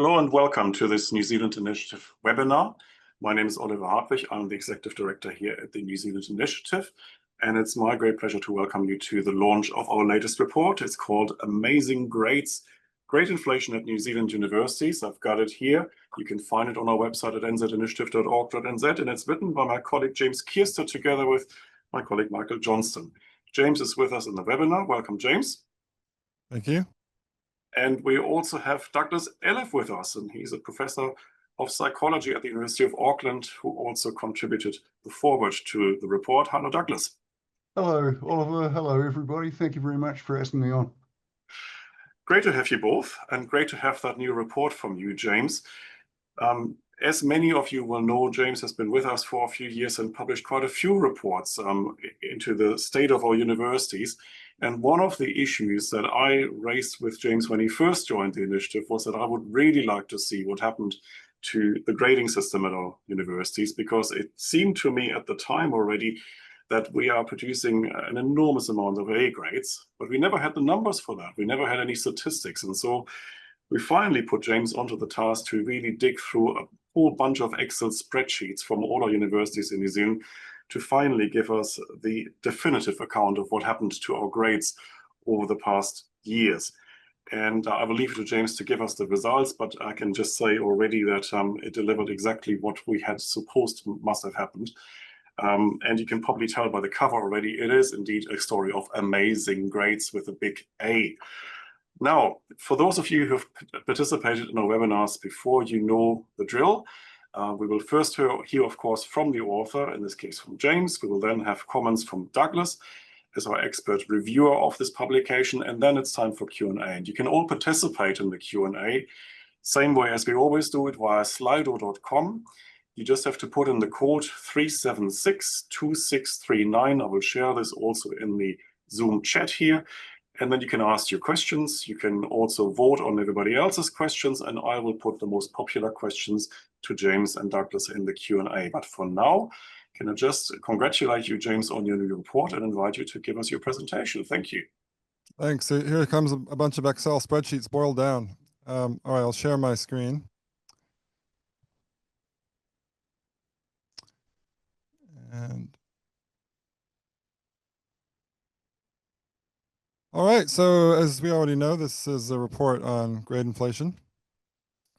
Hello and welcome to this New Zealand Initiative webinar. My name is Oliver Hartwig. I'm the Executive Director here at the New Zealand Initiative, and it's my great pleasure to welcome you to the launch of our latest report. It's called Amazing Grades, Grade Inflation at New Zealand Universities. I've got it here. You can find it on our website at nzinitiative.org.nz, and it's written by my colleague James Kierstead together with my colleague Michael Johnston. James is with us in the webinar. Welcome, James. Thank you. And we also have Douglas Elliffe with us, and he's a professor of psychology at the University of Auckland, who also contributed the foreword to the report. Hello, Douglas. Hello, Oliver. Hello, everybody. Thank you very much for asking me on. Great to have you both, and great to have that new report from you, James. As many of you will know, James has been with us for a few years and published quite a few reports into the state of our universities. And one of the issues that I raised with James when he first joined the initiative was that I would really like to see what happened to the grading system at our universities, because it seemed to me at the time already that we are producing an enormous amount of A grades, but we never had the numbers for that. We never had any statistics. And so we finally put James onto the task to really dig through a whole bunch of Excel spreadsheets from all our universities in New Zealand to finally give us the definitive account of what happened to our grades over the past years. And I will leave it to James to give us the results, but I can just say already that it delivered exactly what we had supposed must have happened. And you can probably tell by the cover already, it is indeed a story of amazing grades with a big A. Now, for those of you who have participated in our webinars before, you know the drill. We will first hear, of course, from the author, in this case from James. We will then have comments from Douglas as our expert reviewer of this publication, and then it's time for Q&A. And you can all participate in the Q&A, same way as we always do it via slido.com. You just have to put in the code 3762639. I will share this also in the Zoom chat here. And then you can ask your questions. You can also vote on everybody else's questions, and I will put the most popular questions to James and Douglas in the Q&A. But for now, can I just congratulate you, James, on your new report and invite you to give us your presentation. Thank you. Thanks. So here comes a bunch of Excel spreadsheets boiled down. All right, I'll share my screen. And all right, so as we already know, this is a report on grade inflation.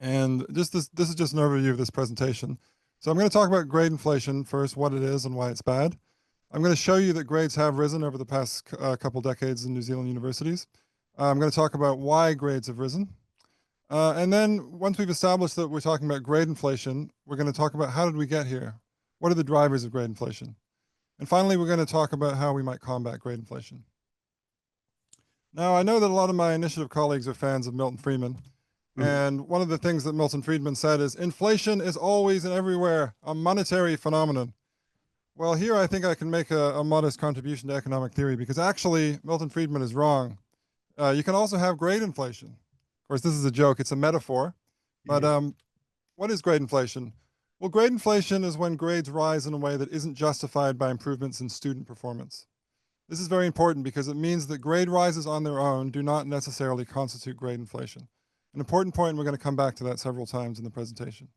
And this is just an overview of this presentation. So I'm going to talk about grade inflation first, what it is and why it's bad. I'm going to show you that grades have risen over the past couple decades in New Zealand universities. I'm going to talk about why grades have risen. And then once we've established that we're talking about grade inflation, we're going to talk about how did we get here? What are the drivers of grade inflation? And finally, we're going to talk about how we might combat grade inflation. Now, I know that a lot of my initiative colleagues are fans of Milton Friedman. And one of the things that Milton Friedman said is, inflation is always and everywhere a monetary phenomenon. Well, here I think I can make a modest contribution to economic theory, because actually Milton Friedman is wrong. You can also have grade inflation. Of course, this is a joke, it's a metaphor. But what is grade inflation? Well, grade inflation is when grades rise in a way that isn't justified by improvements in student performance. This is very important because it means that grade rises on their own do not necessarily constitute grade inflation. An important point, and we're going to come back to that several times in the presentation.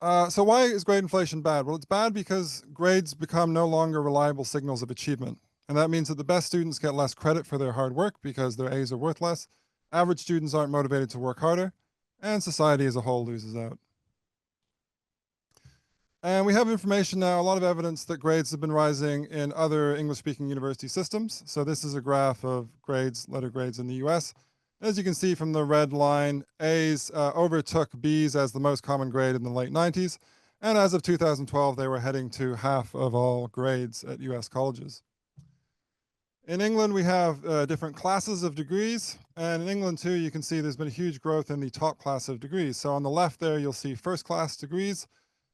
So why is grade inflation bad? Well, it's bad because grades become no longer reliable signals of achievement. And that means that the best students get less credit for their hard work because their A's are worth less. Average students aren't motivated to work harder, and society as a whole loses out. And we have information now, a lot of evidence that grades have been rising in other English-speaking university systems. So this is a graph of grades, letter grades in the US. As you can see from the red line, A's overtook B's as the most common grade in the late 90s. And as of 2012, they were heading to half of all grades at US colleges. In England, we have different classes of degrees. And in England, too, you can see there's been a huge growth in the top class of degrees. So on the left there, you'll see first-class degrees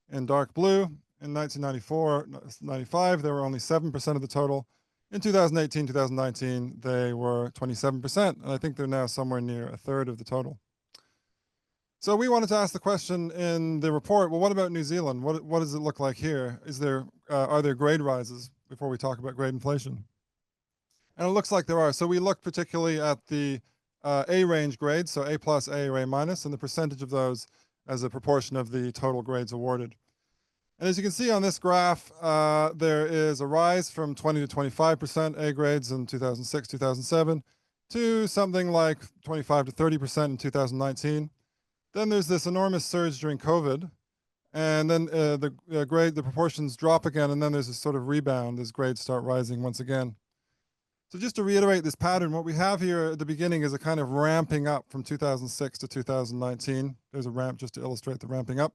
in dark blue. In 1994-95, they were only 7% of the total. In 2018, 2019, they were 27%, and I think they're now somewhere near a third of the total. So we wanted to ask the question in the report, well, what about New Zealand? What does it look like here? Are there grade rises before we talk about grade inflation? And it looks like there are. So we looked particularly at the A range grades, so A plus, A, or A minus, and the percentage of those as a proportion of the total grades awarded. And as you can see on this graph, there is a rise from 20 to 25% A grades in 2006, 2007, to something like 25 to 30% in 2019. Then there's this enormous surge during COVID, and then the proportions drop again, and then there's a sort of rebound as grades start rising once again. So just to reiterate this pattern, what we have here at the beginning is a kind of ramping up from 2006 to 2019. There's a ramp just to illustrate the ramping up.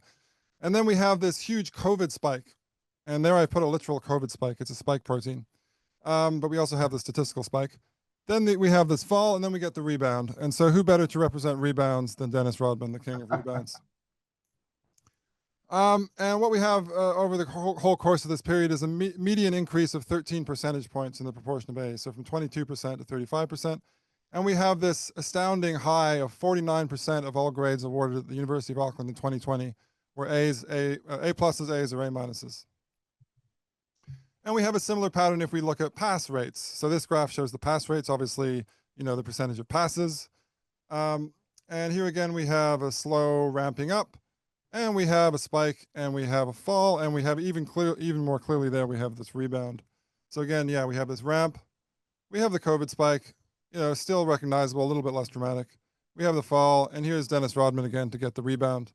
And then we have this huge COVID spike. And there I put a literal COVID spike. It's a spike protein. But we also have the statistical spike. Then we have this fall, and then we get the rebound. And so who better to represent rebounds than Dennis Rodman, the king of rebounds? And what we have over the whole course of this period is a median increase of 13 percentage points in the proportion of A's, so from 22% to 35%. And we have this astounding high of 49% of all grades awarded at the University of Auckland in 2020 were A's, A pluses, A's, or A minuses. And we have a similar pattern if we look at pass rates. So this graph shows the pass rates, obviously, the percentage of passes. And here again, we have a slow ramping up. And we have a spike, and we have a fall, and we have even more clearly there, we have this rebound. So again, yeah, we have this ramp. We have the COVID spike, still recognizable, a little bit less dramatic. We have the fall, and here's Dennis Rodman again to get the rebound.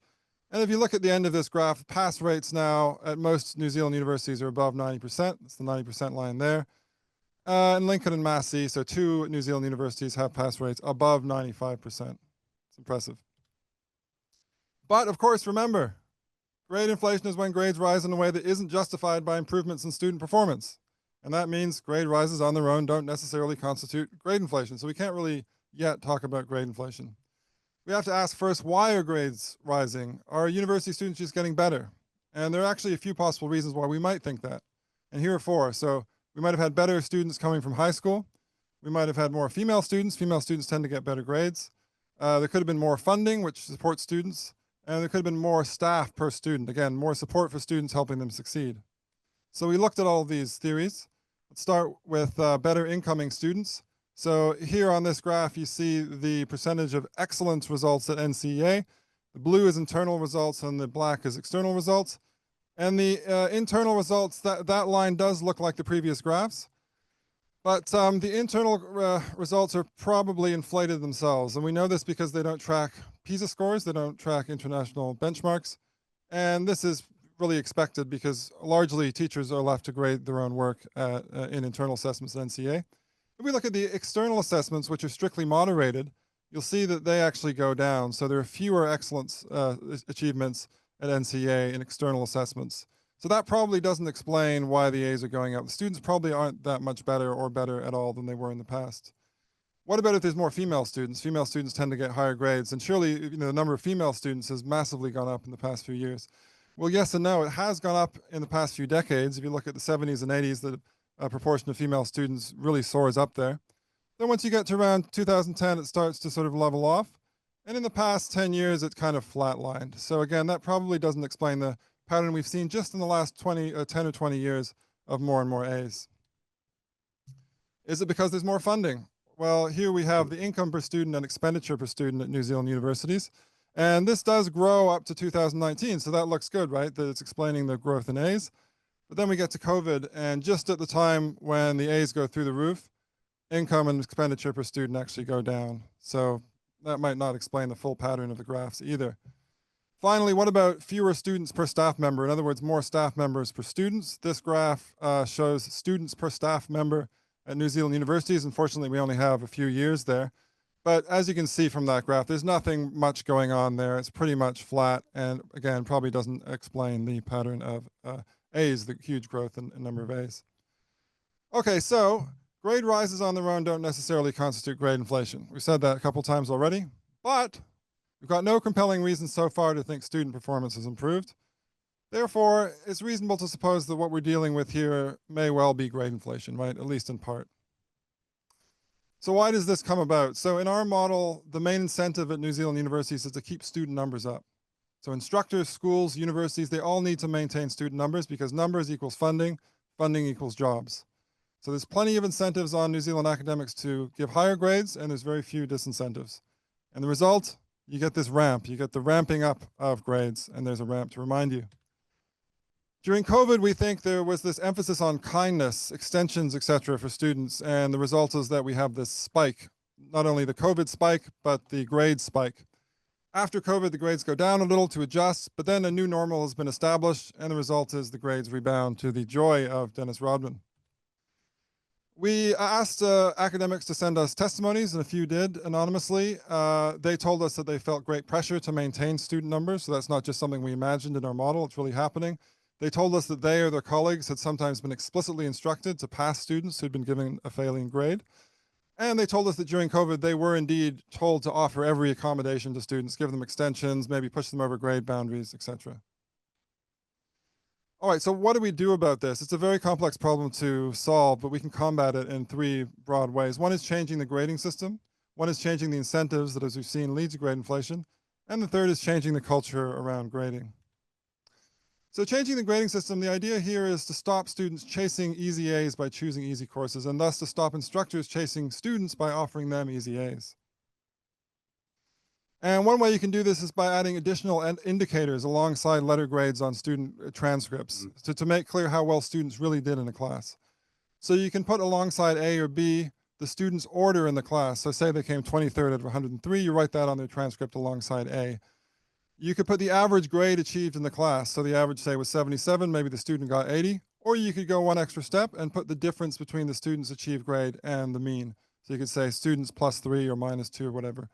And if you look at the end of this graph, pass rates now at most New Zealand universities are above 90%. It's the 90% line there. And Lincoln and Massey, so two New Zealand universities have pass rates above 95%. It's impressive. But of course, remember, grade inflation is when grades rise in a way that isn't justified by improvements in student performance. And that means grade rises on their own don't necessarily constitute grade inflation. So we can't really yet talk about grade inflation. We have to ask first, why are grades rising? Are university students just getting better? And there are actually a few possible reasons why we might think that. And here are four. So we might have had better students coming from high school. We might have had more female students. Female students tend to get better grades. There could have been more funding, which supports students. And there could have been more staff per student. Again, more support for students helping them succeed. So we looked at all of these theories. Let's start with better incoming students. So here on this graph, you see the percentage of excellence results at NCEA. The blue is internal results and the black is external results. And the internal results, that line does look like the previous graphs. But the internal results are probably inflated themselves. And we know this because they don't track PISA scores. They don't track international benchmarks. And this is really expected because largely teachers are left to grade their own work in internal assessments at NCEA. If we look at the external assessments, which are strictly moderated, you'll see that they actually go down. So there are fewer excellence achievements at NCEA in external assessments. So that probably doesn't explain why the A's are going up. The students probably aren't that much better or better at all than they were in the past. What about if there's more female students? Female students tend to get higher grades, and surely the number of female students has massively gone up in the past few years. Well, yes and no. It has gone up in the past few decades. If you look at the 70s and 80s, the proportion of female students really soars up there. Then once you get to around 2010, it starts to sort of level off. And in the past 10 years, it kind of flatlined. So again, that probably doesn't explain the pattern we've seen just in the last 10 or 20 years of more and more A's. Is it because there's more funding? Well, here we have the income per student and expenditure per student at New Zealand universities. And this does grow up to 2019, so that looks good, right? That it's explaining the growth in A's. But then we get to COVID, and just at the time when the A's go through the roof, income and expenditure per student actually go down. So that might not explain the full pattern of the graphs either. Finally, what about fewer students per staff member? In other words, more staff members per students. This graph shows students per staff member at New Zealand universities. Unfortunately, we only have a few years there. But as you can see from that graph, there's nothing much going on there. It's pretty much flat. And again, probably doesn't explain the pattern of A's, the huge growth in number of A's. Okay, so grade rises on their own don't necessarily constitute grade inflation. We've said that a couple times already, but we've got no compelling reasons so far to think student performance has improved. Therefore, it's reasonable to suppose that what we're dealing with here may well be grade inflation, right? At least in part. So why does this come about? So in our model, the main incentive at New Zealand universities is to keep student numbers up. So instructors, schools, universities, they all need to maintain student numbers because numbers equals funding, funding equals jobs. So there's plenty of incentives on New Zealand academics to give higher grades, and there's very few disincentives. And the result, you get this ramp. You get the ramping up of grades, and there's a ramp to remind you. During COVID, we think there was this emphasis on kindness, extensions, etc. for students, and the result is that we have this spike, not only the COVID spike, but the grade spike. After COVID, the grades go down a little to adjust, but then a new normal has been established, and the result is the grades rebound to the joy of Dennis Rodman. We asked academics to send us testimonies, and a few did anonymously. They told us that they felt great pressure to maintain student numbers, so that's not just something we imagined in our model, it's really happening. They told us that they or their colleagues had sometimes been explicitly instructed to pass students who'd been given a failing grade. And they told us that during COVID, they were indeed told to offer every accommodation to students, give them extensions, maybe push them over grade boundaries, etc. All right, so what do we do about this? It's a very complex problem to solve, but we can combat it in three broad ways. One is changing the grading system. One is changing the incentives that, as we've seen, lead to grade inflation. And the third is changing the culture around grading. So changing the grading system, the idea here is to stop students chasing easy A's by choosing easy courses, and thus to stop instructors chasing students by offering them easy A's. And one way you can do this is by adding additional indicators alongside letter grades on student transcripts to make clear how well students really did in a class. So you can put alongside A or B the student's order in the class. So say they came 23rd out of 103, you write that on their transcript alongside A. You could put the average grade achieved in the class. So the average, say, was 77, maybe the student got 80. Or you could go one extra step and put the difference between the student's achieved grade and the mean. So you could say students +3 or -2 or whatever.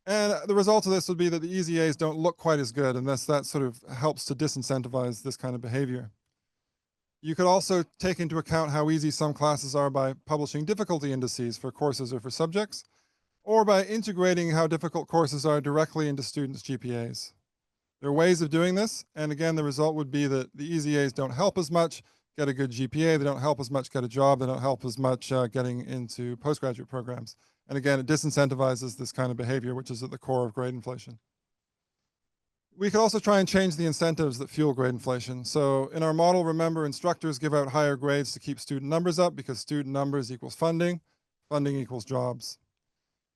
And the result of this would be that the easy A's don't look quite as good, and thus that sort of helps to disincentivize this kind of behavior. You could also take into account how easy some classes are by publishing difficulty indices for courses or for subjects, or by integrating how difficult courses are directly into students' GPAs. There are ways of doing this, and again, the result would be that the easy A's don't help as much get a good GPA, they don't help as much get a job, they don't help as much getting into postgraduate programs. And again, it disincentivizes this kind of behavior, which is at the core of grade inflation. We could also try and change the incentives that fuel grade inflation. So in our model, remember, instructors give out higher grades to keep student numbers up because student numbers equals funding, funding equals jobs.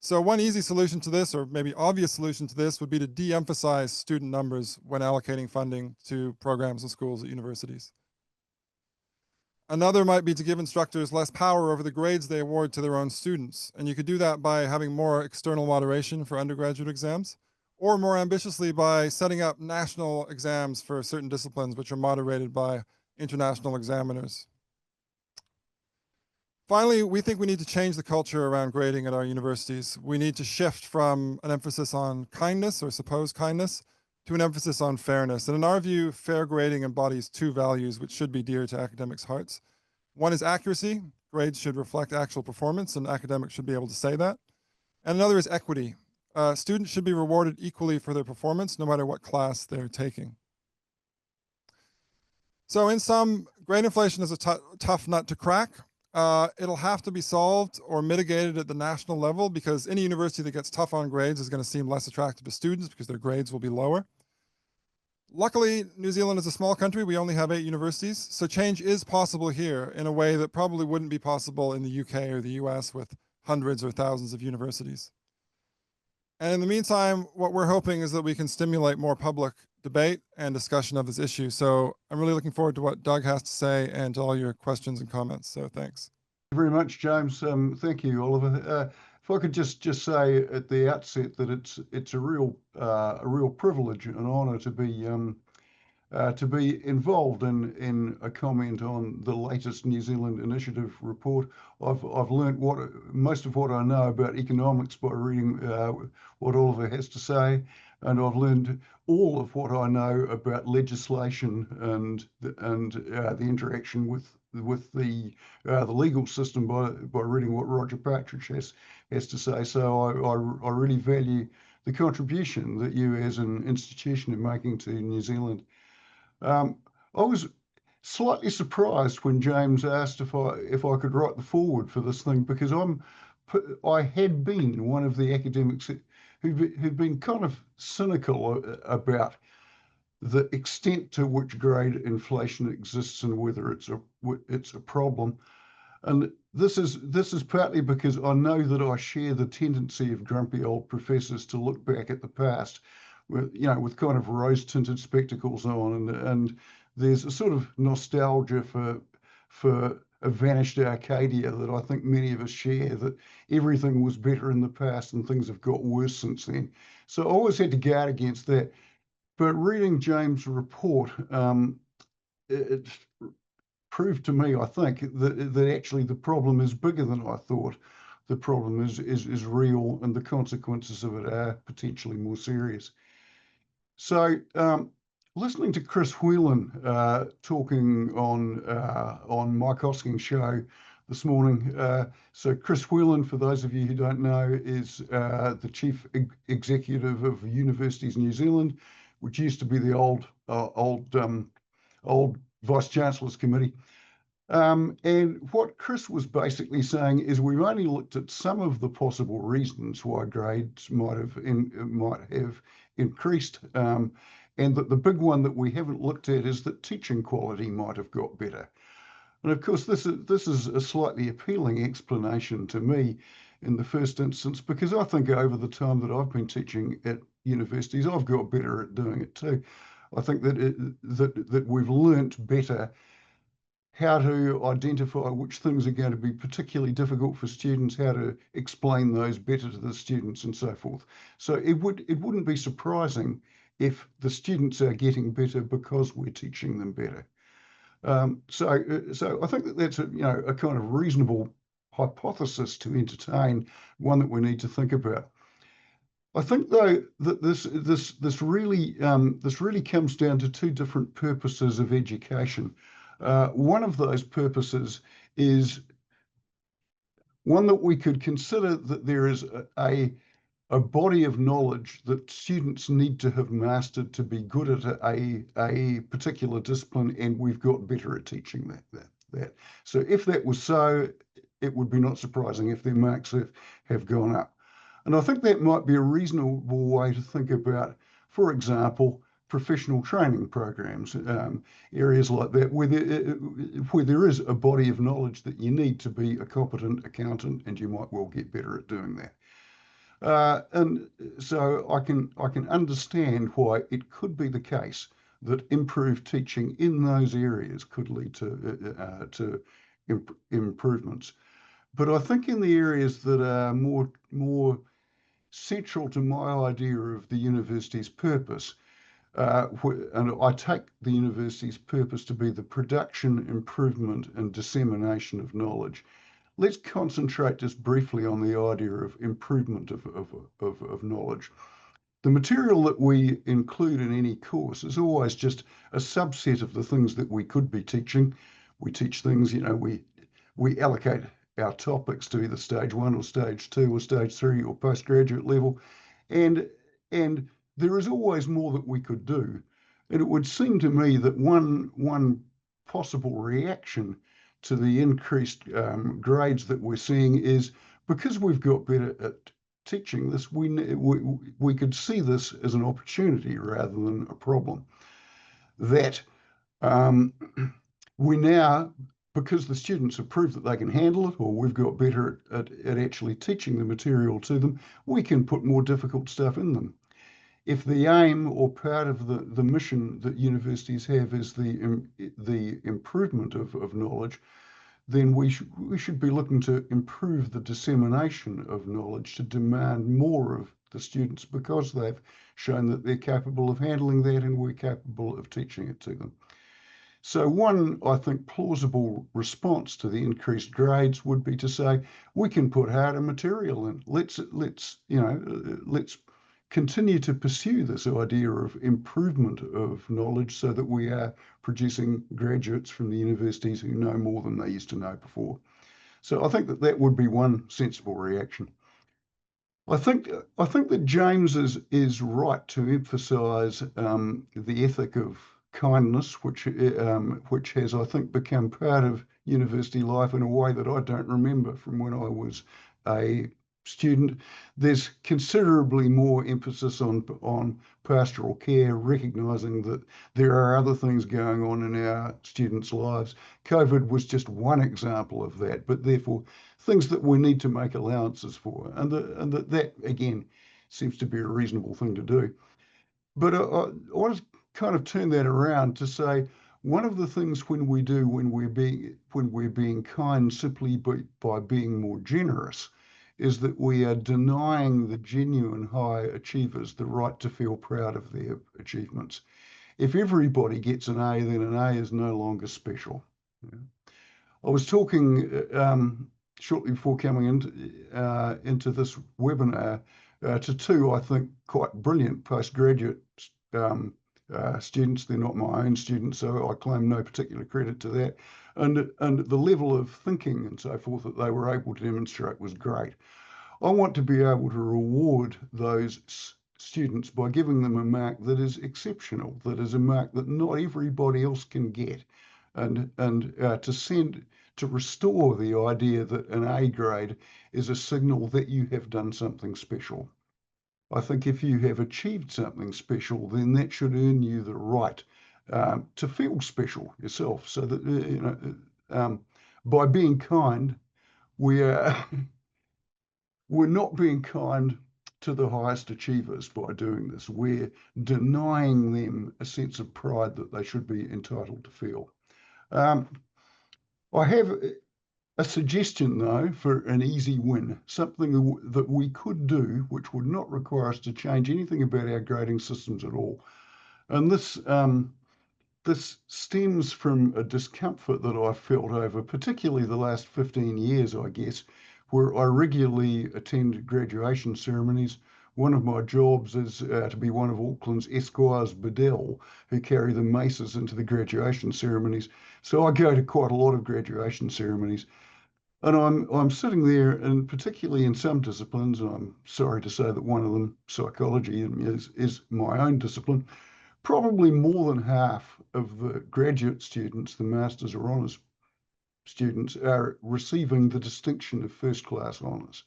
So one easy solution to this, or maybe obvious solution to this, would be to de-emphasize student numbers when allocating funding to programs and schools at universities. Another might be to give instructors less power over the grades they award to their own students. And you could do that by having more external moderation for undergraduate exams, or more ambitiously by setting up national exams for certain disciplines which are moderated by international examiners. Finally, we think we need to change the culture around grading at our universities. We need to shift from an emphasis on kindness or supposed kindness to an emphasis on fairness. And in our view, fair grading embodies two values which should be dear to academics' hearts. One is accuracy. Grades should reflect actual performance, and academics should be able to say that. And another is equity. Students should be rewarded equally for their performance, no matter what class they're taking. So in sum, grade inflation is a tough nut to crack. It'll have to be solved or mitigated at the national level because any university that gets tough on grades is going to seem less attractive to students because their grades will be lower. Luckily, New Zealand is a small country. We only have 8 universities. So change is possible here in a way that probably wouldn't be possible in the UK or the US with hundreds or thousands of universities. And in the meantime, what we're hoping is that we can stimulate more public debate and discussion of this issue. So I'm really looking forward to what Doug has to say and to all your questions and comments. So thanks. Thank you very much, James. Thank you, Oliver. If I could just say at the outset that it's a real privilege and honour to be involved in a comment on the latest New Zealand Initiative report. I've learnt most of what I know about economics by reading what Oliver has to say, and I've learned all of what I know about legislation and the interaction with the legal system by reading what Roger Partridge has to say. So I really value the contribution that you as an institution are making to New Zealand. I was slightly surprised when James asked if I could write the foreword for this thing, because I had been one of the academics who've been kind of cynical about the extent to which grade inflation exists and whether it's a problem. And this is partly because I know that I share the tendency of grumpy old professors to look back at the past with, with kind of rose-tinted spectacles on, and there's a sort of nostalgia for a vanished Arcadia that I think many of us share, that everything was better in the past and things have got worse since then. So I always had to guard against that. But reading James' report, it proved to me, I think, that actually the problem is bigger than I thought. The problem is real, and the consequences of it are potentially more serious. So, listening to Chris Whelan talking on Mike Hosking's show this morning. So Chris Whelan, for those of you who don't know, is the chief executive of Universities New Zealand, which used to be the old Vice Chancellor's Committee. And what Chris was basically saying is we've only looked at some of the possible reasons why grades might have increased, and that the big one that we haven't looked at is that teaching quality might have got better. And of course, this is a slightly appealing explanation to me in the first instance, because I think over the time that I've been teaching at universities, I've got better at doing it too. I think that we've learnt better how to identify which things are going to be particularly difficult for students, how to explain those better to the students, and so forth. So it wouldn't be surprising if the students are getting better because we're teaching them better. So I think that that's a kind of reasonable hypothesis to entertain, one that we need to think about. I think though that this really comes down to two different purposes of education. One of those purposes is one that we could consider that there is a body of knowledge that students need to have mastered to be good at a particular discipline, and we've got better at teaching that. So if that was so, it would be not surprising if their marks have gone up. And I think that might be a reasonable way to think about, for example, professional training programs, areas like that, where there is a body of knowledge that you need to be a competent accountant, and you might well get better at doing that. And so I can understand why it could be the case that improved teaching in those areas could lead to improvements. But I think in the areas that are more central to my idea of the university's purpose, and I take the university's purpose to be the production, improvement, and dissemination of knowledge. Let's concentrate just briefly on the idea of improvement of knowledge. The material that we include in any course is always just a subset of the things that we could be teaching. We teach things, we allocate our topics to either stage 1 or stage 2 or stage 3 or postgraduate level, and there is always more that we could do. And it would seem to me that one possible reaction to the increased grades that we're seeing is because we've got better at teaching this, we could see this as an opportunity rather than a problem. That we now, because the students have proved that they can handle it, or we've got better at actually teaching the material to them, we can put more difficult stuff in them. If the aim or part of the mission that universities have is the improvement of knowledge, then we should be looking to improve the dissemination of knowledge, to demand more of the students because they've shown that they're capable of handling that and we're capable of teaching it to them. So one, I think, plausible response to the increased grades would be to say, we can put harder material in. Let's continue to pursue this idea of improvement of knowledge so that we are producing graduates from the universities who know more than they used to know before. So I think that would be one sensible reaction. I think that James is right to emphasise the ethic of kindness, which has, I think, become part of university life in a way that I don't remember from when I was a student. There's considerably more emphasis on pastoral care, recognizing that there are other things going on in our students' lives. COVID was just one example of that, but therefore things that we need to make allowances for, and that again seems to be a reasonable thing to do. But I want to kind of turn that around to say, one of the things when we're being kind simply by being more generous is that we are denying the genuine high achievers the right to feel proud of their achievements. If everybody gets an A, then an A is no longer special. I was talking shortly before coming into this webinar to two, I think, quite brilliant postgraduate students. They're not my own students, so I claim no particular credit to that. And the level of thinking and so forth that they were able to demonstrate was great. I want to be able to reward those students by giving them a mark that is exceptional, that is a mark that not everybody else can get, and to restore the idea that an A grade is a signal that you have done something special. I think if you have achieved something special, then that should earn you the right to feel special yourself. So that by being kind, we're not being kind to the highest achievers by doing this. We're denying them a sense of pride that they should be entitled to feel. I have a suggestion, though, for an easy win, something that we could do, which would not require us to change anything about our grading systems at all. And this stems from a discomfort that I've felt over particularly the last 15 years, I guess, where I regularly attend graduation ceremonies. One of my jobs is to be one of Auckland's Esquires Bedell, who carry the maces into the graduation ceremonies. So I go to quite a lot of graduation ceremonies. And I'm sitting there, and particularly in some disciplines, and I'm sorry to say that one of them, psychology, is my own discipline, probably more than half of the graduate students, the masters or honours students, are receiving the distinction of first-class honours.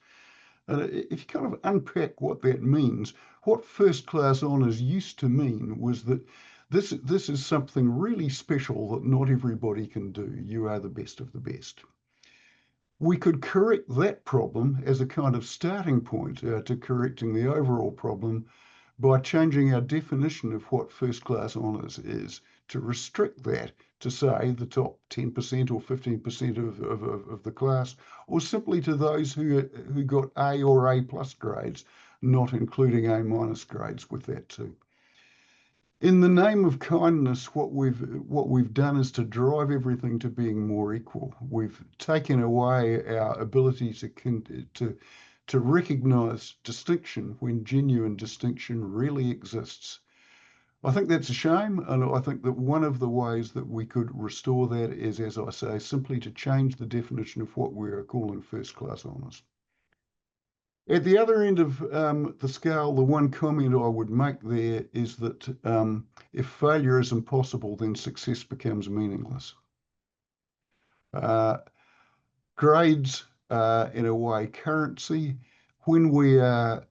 And if you kind of unpack what that means, what first-class honours used to mean was that this is something really special that not everybody can do. You are the best of the best. We could correct that problem as a kind of starting point to correcting the overall problem by changing our definition of what first-class honours is, to restrict that to, say, the top 10% or 15% of the class, or simply to those who got A or A plus grades, not including A minus grades with that too. In the name of kindness, what we've done is to drive everything to being more equal. We've taken away our ability to recognise distinction when genuine distinction really exists. I think that's a shame, and I think that one of the ways that we could restore that is, as I say, simply to change the definition of what we are calling first-class honours. At the other end of the scale, the one comment I would make there is that if failure is impossible, then success becomes meaningless. Grades are, in a way, currency. When we are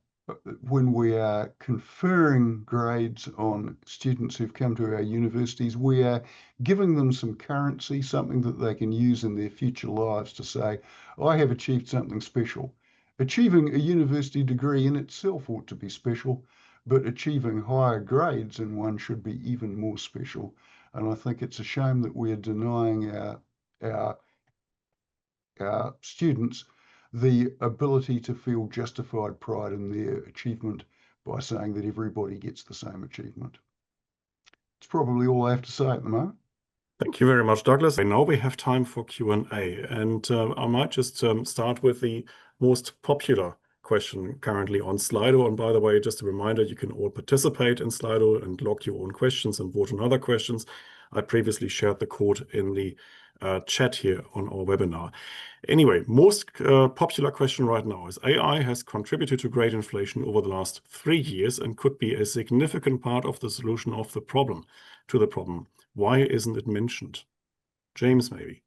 conferring grades on students who've come to our universities, we are giving them some currency, something that they can use in their future lives to say, I have achieved something special. Achieving a university degree in itself ought to be special, but achieving higher grades in one should be even more special. And I think it's a shame that we are denying our students the ability to feel justified pride in their achievement by saying that everybody gets the same achievement. It's probably all I have to say at the moment. Thank you very much, Douglas. Now we have time for Q&A, and I might just start with the most popular question currently on Slido. And by the way, just a reminder, you can all participate in Slido and log your own questions and vote on other questions. I previously shared the code in the chat here on our webinar. Anyway, most popular question right now is AI has contributed to grade inflation over the last 3 years and could be a significant part of the solution of the problem. Why isn't it mentioned? James, maybe.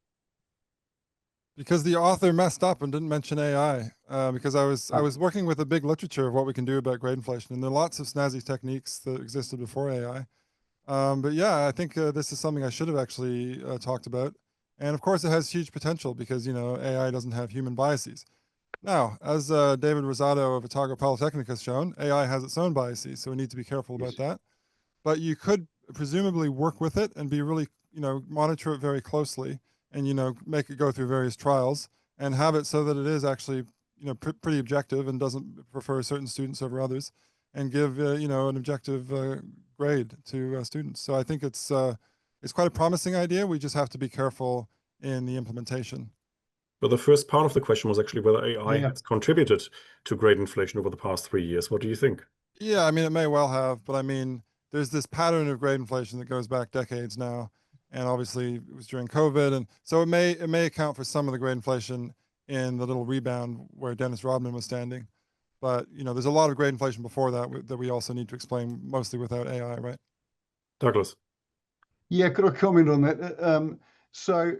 Because the author messed up and didn't mention AI. Because I was working with a big literature of what we can do about grade inflation, and there are lots of snazzy techniques that existed before AI. But yeah, I think this is something I should have actually talked about. And of course, it has huge potential because, you know, AI doesn't have human biases. Now, as David Rosado of Otago Polytechnic has shown, AI has its own biases, so we need to be careful about that. But you could presumably work with it and be really, you know, monitor it very closely and, you know, make it go through various trials and have it so that it is actually, you know, pretty objective and doesn't prefer certain students over others and give, you know, an objective grade to students. So I think it's quite a promising idea. We just have to be careful in the implementation. But the first part of the question was actually whether AI Yeah. has contributed to grade inflation over the past 3 years. What do you think? Yeah, I mean, it may well have, but I mean, there's this pattern of grade inflation that goes back decades now, and obviously it was during COVID, and so it may account for some of the grade inflation in the little rebound where Dennis Rodman was standing. But you know, there's a lot of grade inflation before that that we also need to explain, mostly without AI, right? Douglas. Yeah, could I comment on that? So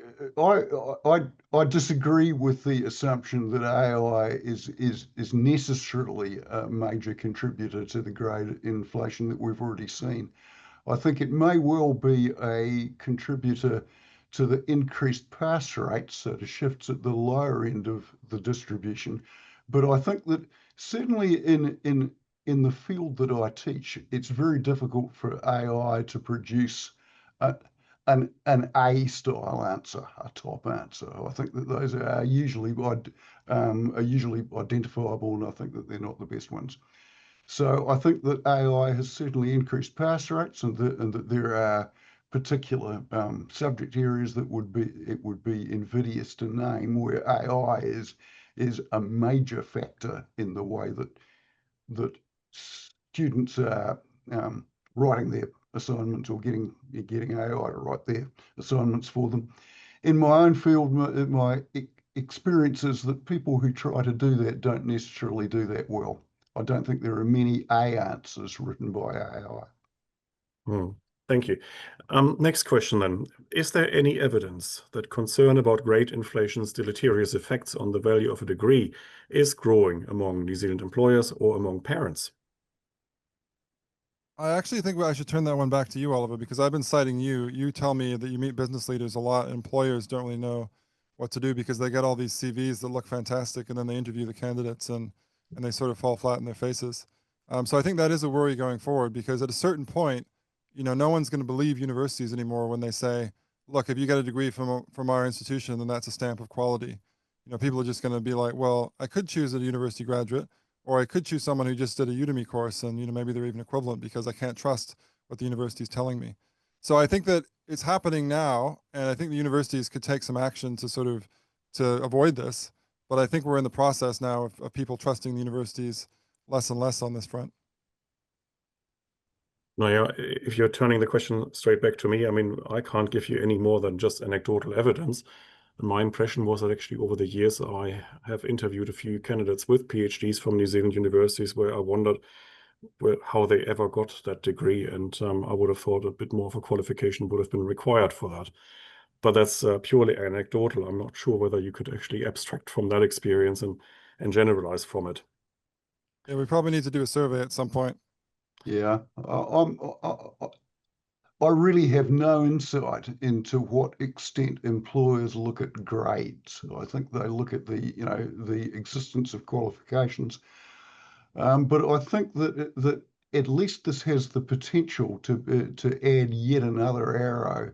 I disagree with the assumption that AI is necessarily a major contributor to the grade inflation that we've already seen. I think it may well be a contributor to the increased pass rates, so to shifts at the lower end of the distribution. But I think that certainly in the field that I teach, it's very difficult for AI to produce an A style answer, a top answer. I think that those are usually identifiable, and I think that they're not the best ones. So I think that AI has certainly increased pass rates, and that there are particular subject areas that it would be invidious to name where AI is a major factor in the way that students are writing their assignments or getting AI to write their assignments for them. In my own field, my experience is that people who try to do that don't necessarily do that well. I don't think there are many A answers written by AI. Thank you. Next question then. Is there any evidence that concern about grade inflation's deleterious effects on the value of a degree is growing among New Zealand employers or among parents? I actually think I should turn that one back to you, Oliver, because I've been citing you. You tell me that you meet business leaders a lot, and employers don't really know what to do because they get all these CVs that look fantastic, and then they interview the candidates and they sort of fall flat in their faces. So I think that is a worry going forward because at a certain point, you know, no one's going to believe universities anymore when they say, "Look, if you get a degree from our institution, then that's a stamp of quality." You know, people are just going to be like, "Well, I could choose a university graduate." Or I could choose someone who just did a Udemy course and, you know, maybe they're even equivalent because I can't trust what the university is telling me. So I think that it's happening now, and I think the universities could take some action to sort of to avoid this. But I think we're in the process now of people trusting the universities less and less on this front. Now, yeah, if you're turning the question straight back to me, I mean, I can't give you any more than just anecdotal evidence. And my impression was that actually over the years, I have interviewed a few candidates with PhDs from New Zealand universities where I wondered how they ever got that degree. And I would have thought a bit more of a qualification would have been required for that. But that's purely anecdotal. I'm not sure whether you could actually abstract from that experience and generalize from it. Yeah, we probably need to do a survey at some point. Yeah, I really have no insight into what extent employers look at grades. I think they look at the existence of qualifications, but I think that at least this has the potential to add yet another arrow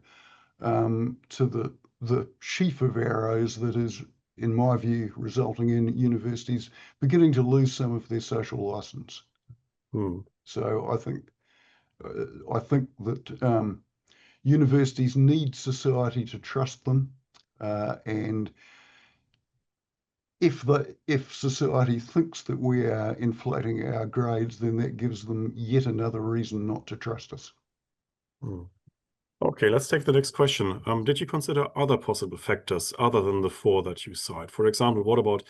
to the sheaf of arrows that is, in my view, resulting in universities beginning to lose some of their social license. So I think that universities need society to trust them, and if society thinks that we are inflating our grades, then that gives them yet another reason not to trust us. Okay, let's take the next question. Did you consider other possible factors other than the 4 that you cite? For example, what about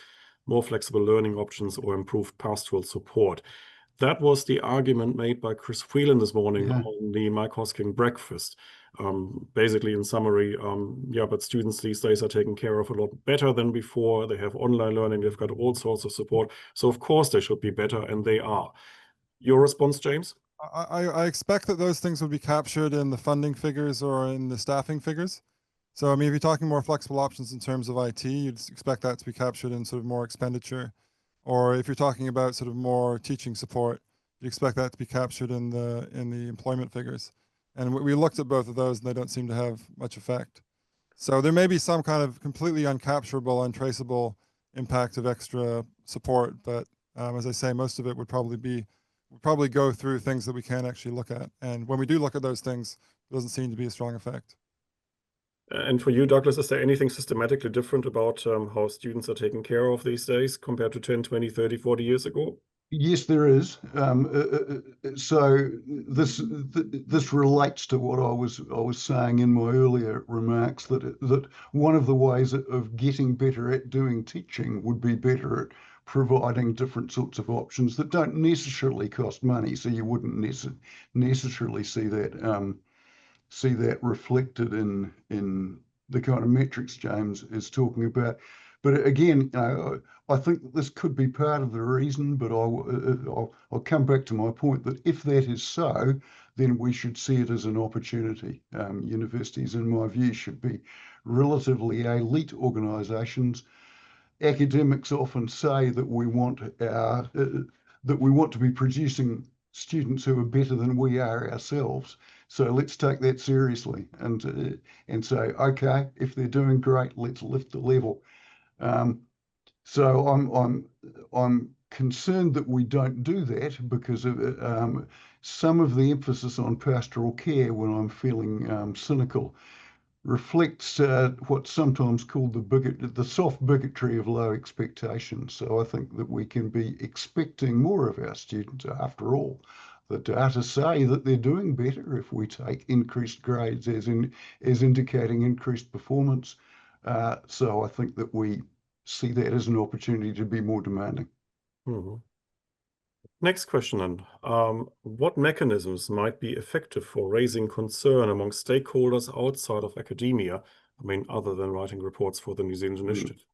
more flexible learning options or improved pastoral support? That was the argument made by Chris Whelan this morning Yeah. on the Mike Hosking breakfast. Basically, in summary, yeah, but students these days are taken care of a lot better than before. They have online learning, they've got all sorts of support. So of course they should be better, and they are. Your response, James? I expect that those things would be captured in the funding figures or in the staffing figures. So, I mean, if you're talking more flexible options in terms of IT, you'd expect that to be captured in sort of more expenditure. Or if you're talking about sort of more teaching support, you expect that to be captured in the employment figures. And we looked at both of those, and they don't seem to have much effect. So there may be some kind of completely uncapturable, untraceable impact of extra support, but as I say, most of it would probably go through things that we can actually look at. And when we do look at those things, there doesn't seem to be a strong effect. And for you, Douglas, is there anything systematically different about how students are taken care of these days compared to 10, 20, 30, 40 years ago? Yes, there is. So this relates to what I was saying in my earlier remarks, that one of the ways of getting better at doing teaching would be better at providing different sorts of options that don't necessarily cost money. So you wouldn't necessarily see that reflected in the kind of metrics James is talking about. But again, I think that this could be part of the reason, but I'll come back to my point that if that is so, then we should see it as an opportunity. Universities, in my view, should be relatively elite organisations. Academics often say that we want to be producing students who are better than we are ourselves. So let's take that seriously and say, okay, if they're doing great, let's lift the level. So I'm concerned that we don't do that because of some of the emphasis on pastoral care, when I'm feeling cynical, reflects what's sometimes called the soft bigotry of low expectations. So I think that we can be expecting more of our students. After all, the data say that they're doing better if we take increased grades as indicating increased performance. So I think that we see that as an opportunity to be more demanding. Mm-hmm. Next question then. What mechanisms might be effective for raising concern among stakeholders outside of academia? I mean, other than writing reports for the New Zealand Initiative.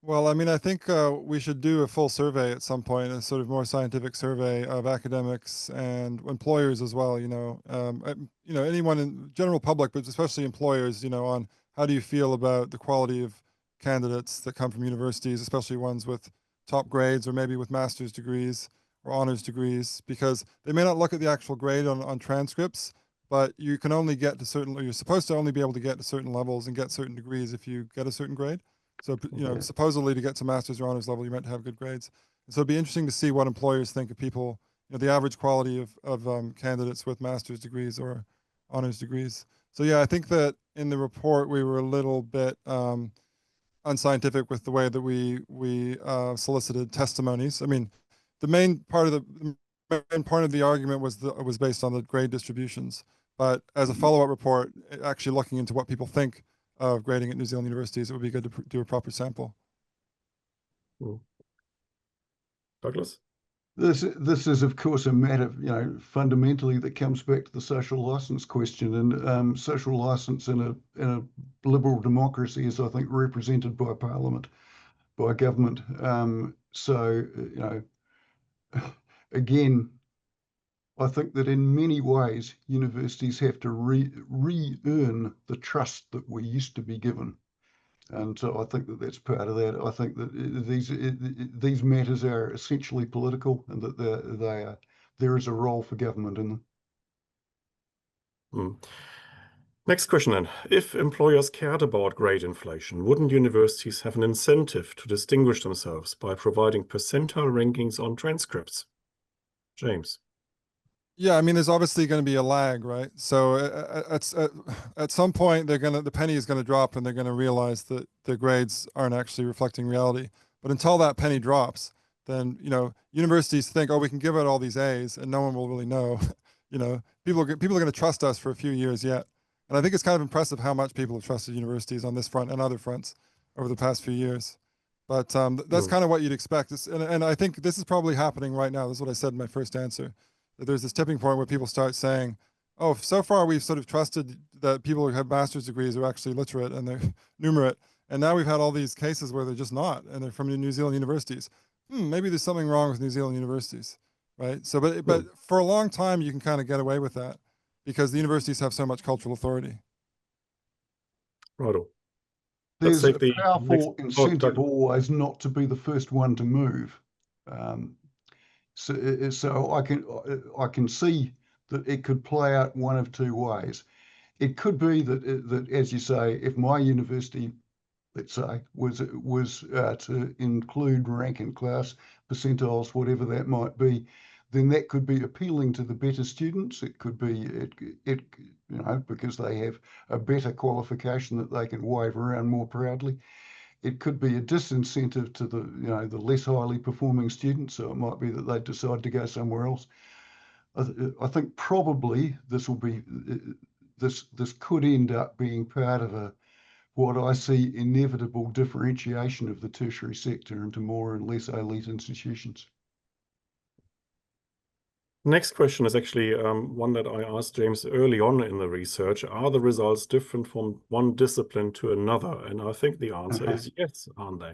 Well, I mean, I think we should do a full survey at some point, a sort of more scientific survey of academics and employers as well. Anyone in general public, but especially employers. On how do you feel about the quality of candidates that come from universities, especially ones with top grades or maybe with master's degrees or honors degrees, because they may not look at the actual grade on transcripts, but you can only get to certain, or you're supposed to only be able to get to certain levels and get certain degrees if you get a certain grade. So, supposedly to get to master's or honors level, you meant to have good grades. And so it'd be interesting to see what employers think of people, the average quality of candidates with master's degrees or honors degrees. So yeah, I think that in the report, we were a little bit unscientific with the way that we solicited testimonies. I mean, the main part of the argument was based on the grade distributions. But as a follow-up report, actually looking into what people think of grading at New Zealand universities, it would be good to do a proper sample. Douglas? This is, of course, a matter, fundamentally that comes back to the social license question, and social license in a liberal democracy is, I think, represented by Parliament, by government. Again, I think that in many ways universities have to re-earn the trust that we used to be given. And so I think that that's part of that. I think that these matters are essentially political, and that there is a role for government in them. Next question then. If employers cared about grade inflation, wouldn't universities have an incentive to distinguish themselves by providing percentile rankings on transcripts? James. Yeah, I mean, there's obviously going to be a lag, right? So at some point, the penny is going to drop, and they're going to realize that the grades aren't actually reflecting reality. But until that penny drops, then universities think, oh, we can give out all these A's, and no one will really know. People are going to trust us for a few years yet. And I think it's kind of impressive how much people have trusted universities on this front and other fronts over the past few years. But that's kind of what you'd expect. And I think this is probably happening right now. This is what I said in my first answer. That there's this tipping point where people start saying, oh, so far we've sort of trusted that people who have master's degrees are actually literate and they're numerate. And now we've had all these cases where they're just not, and they're from New Zealand universities. Maybe there's something wrong with New Zealand universities, right? So, but for a long time, you can kind of get away with that because the universities have so much cultural authority. Righto. There's a powerful incentive always not to be the first one to move. So I can see that it could play out one of two ways. It could be that as you say, if my university, let's say, was to include rank and class percentiles, whatever that might be, then that could be appealing to the better students. It could be because they have a better qualification that they can wave around more proudly. It could be a disincentive to the less highly performing students. So it might be that they decide to go somewhere else. I think probably this could end up being part of what I see inevitable differentiation of the tertiary sector into more and less elite institutions. Next question is actually one that I asked James early on in the research. Are the results different from one discipline to another? And I think the answer is yes, aren't they?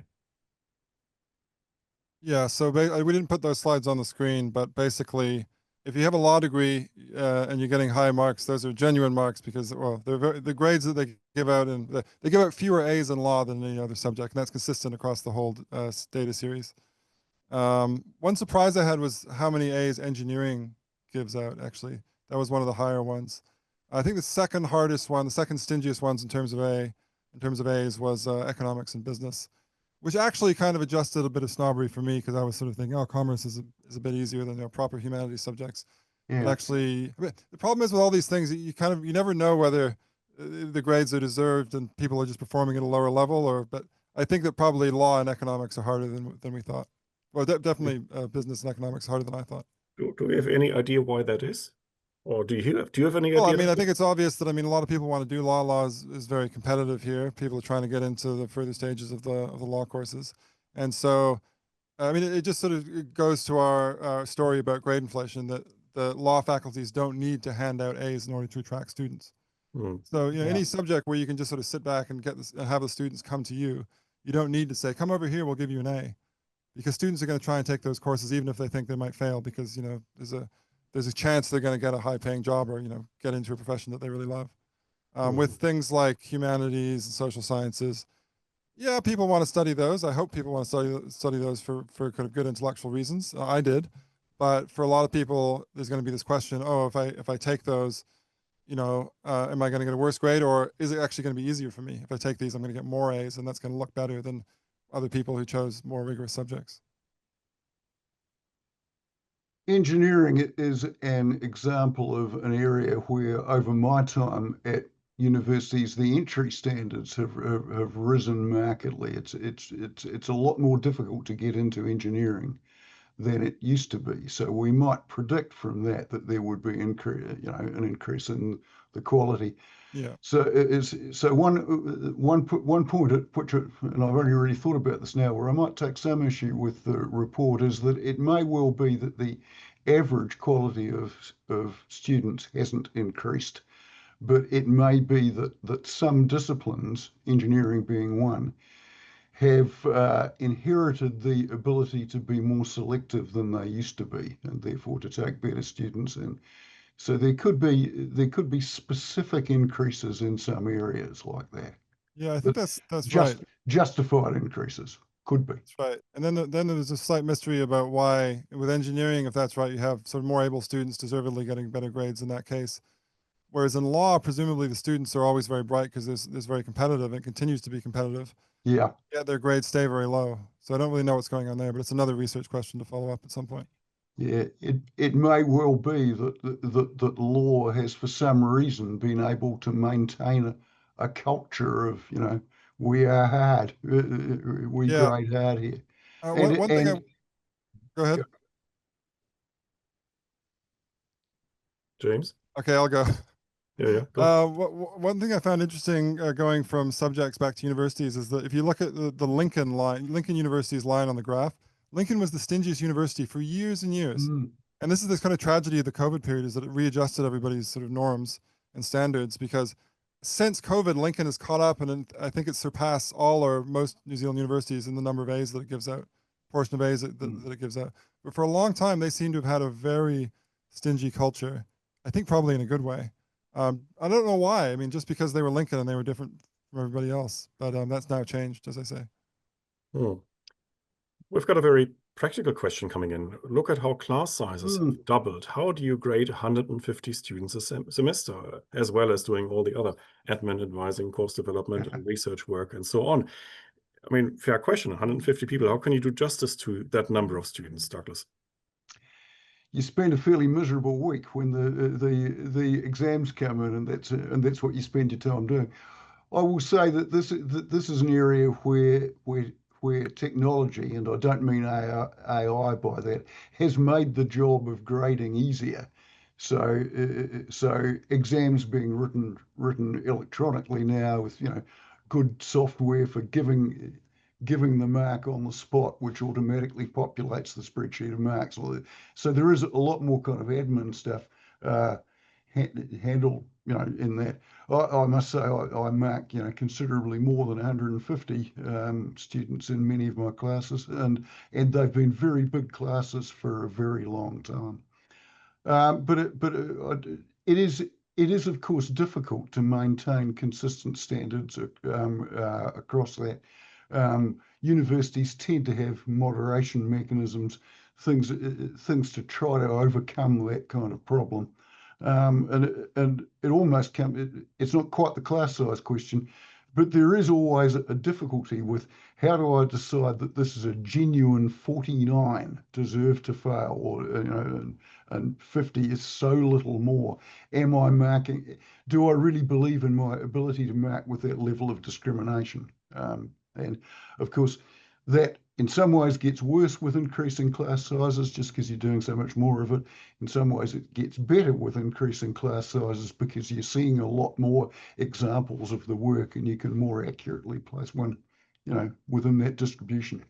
Yeah, so we didn't put those slides on the screen, but basically, if you have a law degree and you're getting high marks, those are genuine marks because, well, the grades that they give out, and they give out fewer A's in law than any other subject, and that's consistent across the whole data series. One surprise I had was how many A's engineering gives out, actually. That was one of the higher ones. I think the second hardest one, the second stingiest ones in terms of A's was economics and business, which actually kind of adjusted a bit of snobbery for me because I was sort of thinking, oh, commerce is a bit easier than proper humanities subjects. Yeah. But actually, I mean, the problem is with all these things, you never know whether the grades are deserved and people are just performing at a lower level, but I think that probably law and economics are harder than we thought. Well, definitely business and economics are harder than I thought. Do we have any idea why that is? Or do you have any idea? Well, I mean, I think it's obvious that, a lot of people want to do law. Law is very competitive here. People are trying to get into the further stages of the law courses. And so, I mean, it just sort of goes to our story about grade inflation, that the law faculties don't need to hand out A's in order to attract students. So, any subject where you can just sort of sit back and have the students come to you, you don't need to say, come over here, we'll give you an A. Because students are going to try and take those courses even if they think they might fail, because there's a chance they're going to get a high-paying job or get into a profession that they really love. With things like humanities and social sciences, yeah, people want to study those. I hope people want to study those for kind of good intellectual reasons. I did, but for a lot of people, there's going to be this question: oh, if I take those, am I going to get a worse grade, or is it actually going to be easier for me? If I take these, I'm going to get more A's, and that's going to look better than other people who chose more rigorous subjects. Engineering is an example of an area where, over my time at universities, the entry standards have risen markedly. It's a lot more difficult to get into engineering than it used to be. So we might predict from that there would be an increase in the quality. Yeah. So one point at which, and I've only really thought about this now, where I might take some issue with the report, is that it may well be that the average quality of students hasn't increased, but it may be that some disciplines, engineering being one, have inherited the ability to be more selective than they used to be, and therefore to take better students in. So there could be specific increases in some areas like that. Yeah, I think that's right. Justified increases could be. That's right. And then there's a slight mystery about why with engineering, if that's right, you have sort of more able students deservedly getting better grades in that case. Whereas in law, presumably the students are always very bright because there's very competitive and continues to be competitive. Yeah. Yeah, their grades stay very low. So I don't really know what's going on there, but it's another research question to follow up at some point. Yeah, it may well be that law has, for some reason, been able to maintain a culture of, we are hard, we grade hard here. One thing go ahead. James? Okay, I'll go. Yeah, go. One thing I found interesting going from subjects back to universities is that if you look at the Lincoln line, Lincoln University's line on the graph, Lincoln was the stingiest university for years and years. Mm. And this is this kind of tragedy of the COVID period, is that it readjusted everybody's sort of norms and standards, because since COVID, Lincoln has caught up, and I think it's surpassed all or most New Zealand universities in the number of A's that it gives out, portion of A's that it gives out. But for a long time, they seem to have had a very stingy culture, I think probably in a good way. I don't know why. I mean, just because they were Lincoln and they were different from everybody else, but that's now changed, as I say. Hmm. We've got a very practical question coming in. Look at how class sizes have doubled. How do you grade 150 students a semester, as well as doing all the other admin, advising, course development, and research work, and so on? I mean, fair question, 150 people. How can you do justice to that number of students, Douglas? You spend a fairly miserable week when the exams come in, and that's what you spend your time doing. I will say that this is an area where technology, and I don't mean AI by that, has made the job of grading easier. So exams being written electronically now with good software for giving the mark on the spot, which automatically populates the spreadsheet of marks. So there is a lot more kind of admin stuff handled, in that. I must say I mark, considerably more than 150 students in many of my classes, and they've been very big classes for a very long time. But it is of course difficult to maintain consistent standards across that. Universities tend to have moderation mechanisms, things to try to overcome that kind of problem. And it almost it's not quite the class size question, but there is always a difficulty with how do I decide that this is a genuine 49 deserve to fail, or and 50 is so little more. Am I marking? Do I really believe in my ability to mark with that level of discrimination? And of course, that in some ways gets worse with increasing class sizes, just because you're doing so much more of it. In some ways, it gets better with increasing class sizes because you're seeing a lot more examples of the work, and you can more accurately place one, within that distribution.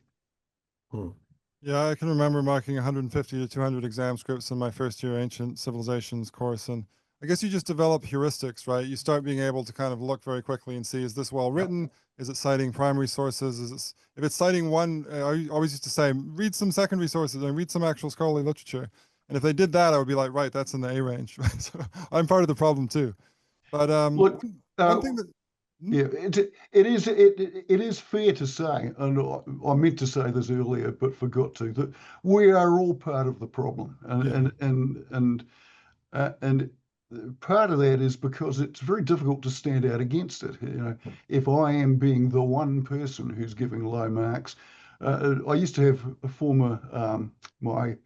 Yeah, I can remember marking 150 to 200 exam scripts in my first year Ancient Civilizations course, and I guess you just develop heuristics, right? You start being able to kind of look very quickly and see, is this well written? Is it citing primary sources? If it's citing one, I always used to say, read some secondary sources and read some actual scholarly literature. And if they did that, I would be like, right, that's in the A range. So I'm part of the problem too. But Look, one thing that yeah, it is fair to say, and I meant to say this earlier but forgot to, that we are all part of the problem, and part of that is because it's very difficult to stand out against it. If I am being the one person who's giving low marks, I used to have a former my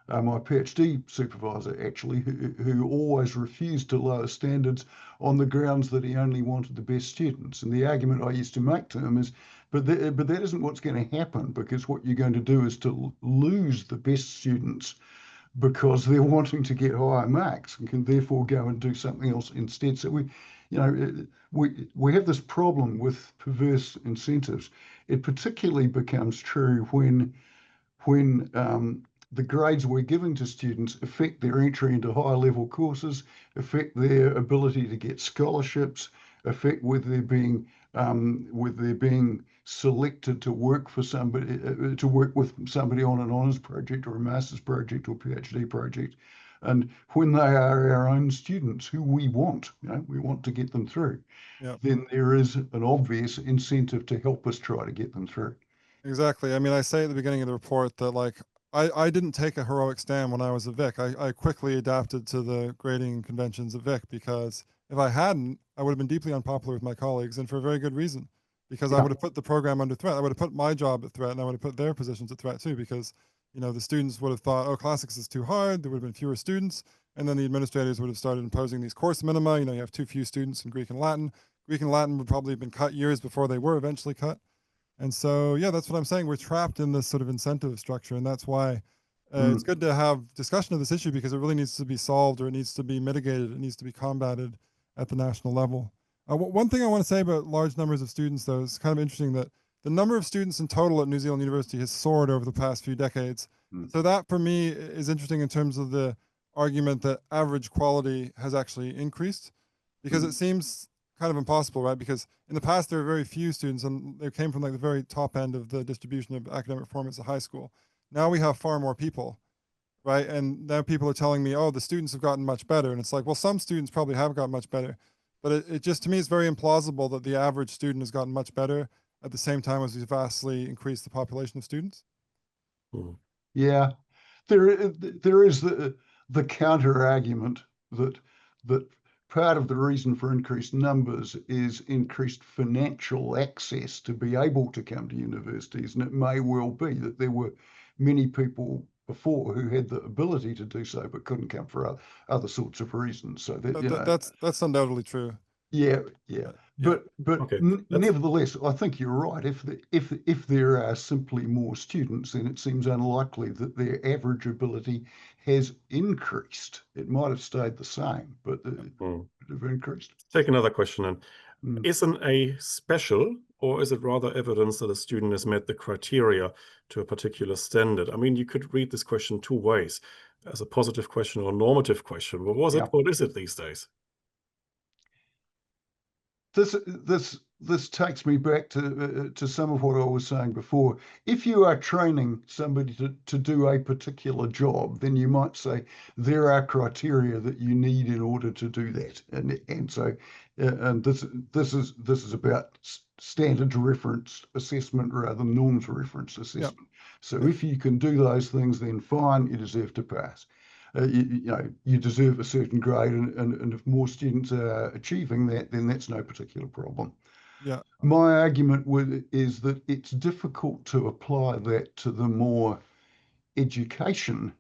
PhD supervisor, actually, who always refused to lower standards on the grounds that he only wanted the best students. And the argument I used to make to him is, but that isn't what's going to happen, because what you're going to do is to lose the best students because they're wanting to get higher marks and can therefore go and do something else instead. So we have this problem with perverse incentives. It particularly becomes true when the grades we're giving to students affect their entry into higher level courses, affect their ability to get scholarships, affect whether they're being selected to work for somebody, to work with somebody on an honours project or a master's project or PhD project. And when they are our own students who we want to get them through, then there is an obvious incentive to help us try to get them through. Exactly. I mean, I say at the beginning of the report that, like, I didn't take a heroic stand when I was at Vic. I quickly adapted to the grading conventions at Vic, because if I hadn't, I would have been deeply unpopular with my colleagues, and for a very good reason, because I would have put the program under threat. I would have put my job at threat, and I would have put their positions at threat too, because, the students would have thought, oh, classics is too hard. There would have been fewer students. And then the administrators would have started imposing these course minima. You have too few students in Greek and Latin. Greek and Latin would probably have been cut years before they were eventually cut. And so, yeah, that's what I'm saying. We're trapped in this sort of incentive structure. And that's why it's good to have discussion of this issue, because it really needs to be solved, or it needs to be mitigated. It needs to be combated. at the national level. One thing I want to say about large numbers of students, though, is kind of interesting that the number of students in total at New Zealand University has soared over the past few decades. So that, for me, is interesting in terms of the argument that average quality has actually increased, because it seems kind of impossible, right? Because in the past, there were very few students, and they came from like the very top end of the distribution of academic performance at high school. Now we have far more people, right? And now people are telling me, oh, the students have gotten much better. And it's like, well, some students probably have gotten much better, but it just, to me, it's very implausible that the average student has gotten much better at the same time as we've vastly increased the population of students. Yeah, there is the counter argument that part of the reason for increased numbers is increased financial access to be able to come to universities, and it may well be that there were many people before who had the ability to do so but couldn't come for other sorts of reasons. So That's undoubtedly true. Yeah. But Okay, nevertheless, I think you're right. If there are simply more students, then it seems unlikely that their average ability has increased. It might have stayed the same, but it have increased. Take another question then. Is an A special, or is it rather evidence that a student has met the criteria to a particular standard? I mean, you could read this question two ways, as a positive question or a normative question. What is it these days? This takes me back to some of what I was saying before. If you are training somebody to do a particular job, then you might say there are criteria that you need in order to do that, and so this is about standards reference assessment rather than norms reference assessment. So if you can do those things, then fine, you deserve to pass. You deserve a certain grade, and if more students are achieving that, then that's no particular problem. Yeah. My argument is that it's difficult to apply that to the more education,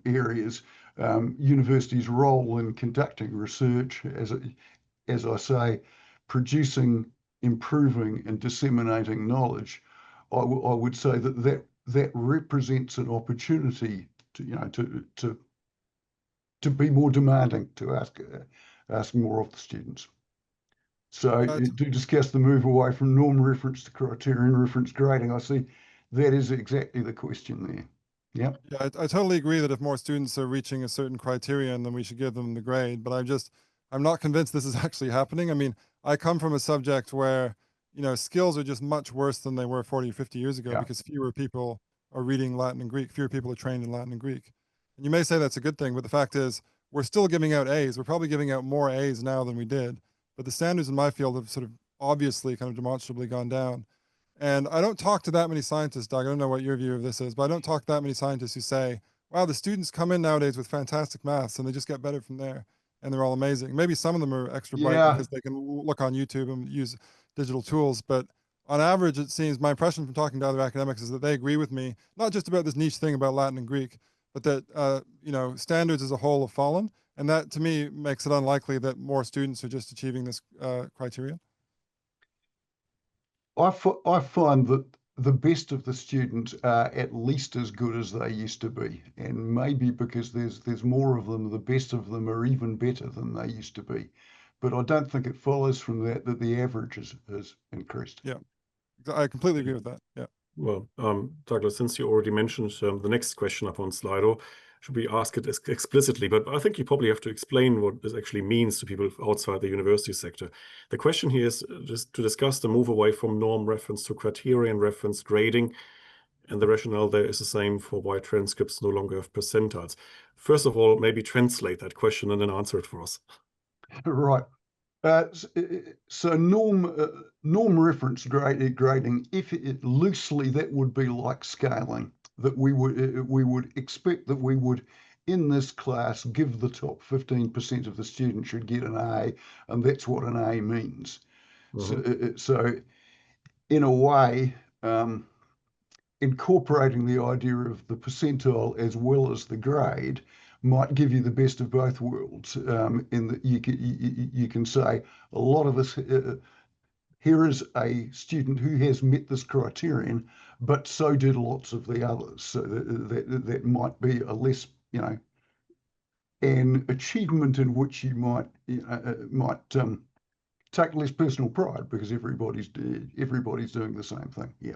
areas. Universities' role in conducting research, as I say, producing, improving, and disseminating knowledge. I would say that represents an opportunity to be more demanding, to ask more of the students. So to discuss the move away from norm reference to criterion reference grading, I see that is exactly the question there. Yeah, I totally agree that if more students are reaching a certain criterion, then we should give them the grade. But I'm not convinced this is actually happening. I mean, I come from a subject where, skills are just much worse than they were 40 or 50 years ago because fewer people are reading Latin and Greek, fewer people are trained in Latin and Greek. And you may say that's a good thing, but the fact is we're still giving out A's. We're probably giving out more A's now than we did. But the standards in my field have sort of obviously kind of demonstrably gone down. And I don't talk to that many scientists, Doug. I don't know what your view of this is, but I don't talk to that many scientists who say, wow, the students come in nowadays with fantastic maths and they just get better from there. And they're all amazing. Maybe some of them are extra bright because they can look on YouTube and use digital tools. But on average, it seems my impression from talking to other academics is that they agree with me, not just about this niche thing about Latin and Greek, but that, standards as a whole have fallen. And that, to me, makes it unlikely that more students are just achieving this criteria. I find that the best of the students are at least as good as they used to be, and maybe because there's more of them, the best of them are even better than they used to be. But I don't think it follows from that the average has increased. Yeah, I completely agree with that. Yeah. Well, Douglas, since you already mentioned the next question up on Slido, should we ask it explicitly? But I think you probably have to explain what this actually means to people outside the university sector. The question here is just to discuss the move away from norm reference to criterion reference grading. And the rationale there is the same for why transcripts no longer have percentiles. First of all, maybe translate that question and then answer it for us. Right. So norm reference grading, if it loosely, that would be like scaling, that we would expect that we would, in this class, give the top 15% of the students should get an A, and that's what an A means. So in a way, incorporating the idea of the percentile as well as the grade might give you the best of both worlds. In that you can say a lot of us, here is a student who has met this criterion, but so did lots of the others. So that might be a less, an achievement in which you might take less personal pride because everybody's doing the same thing. Yeah.